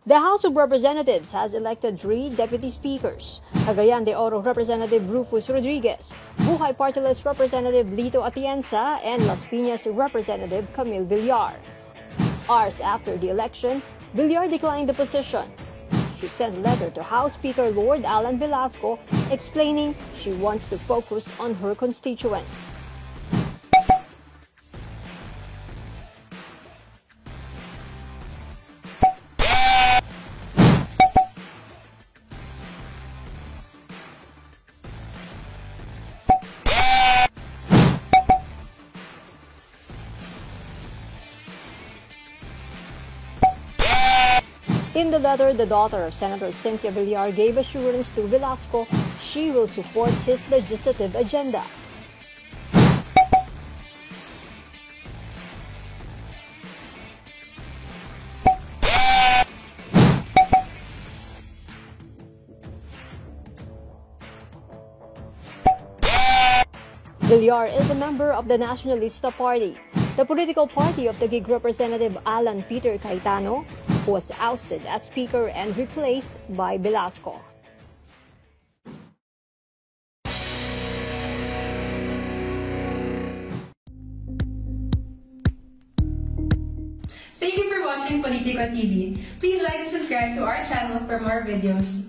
The House of Representatives has elected 3 deputy speakers: Cagayan de Oro Representative Rufus Rodriguez, Buhay Party List Representative Lito Atienza, and Las Piñas Representative Camille Villar. Hours after the election, Villar declined the position. She sent a letter to House Speaker Lord Alan Velasco explaining she wants to focus on her constituents. In the letter, the daughter of Senator Cynthia Villar gave assurance to Velasco she will support his legislative agenda. Villar is a member of the Nacionalista Party, the political party of the Taguig Representative Alan Peter Cayetano, who was ousted as Speaker and replaced by Velasco. Thank you for watching Politiko TV. Please like and subscribe to our channel for more videos.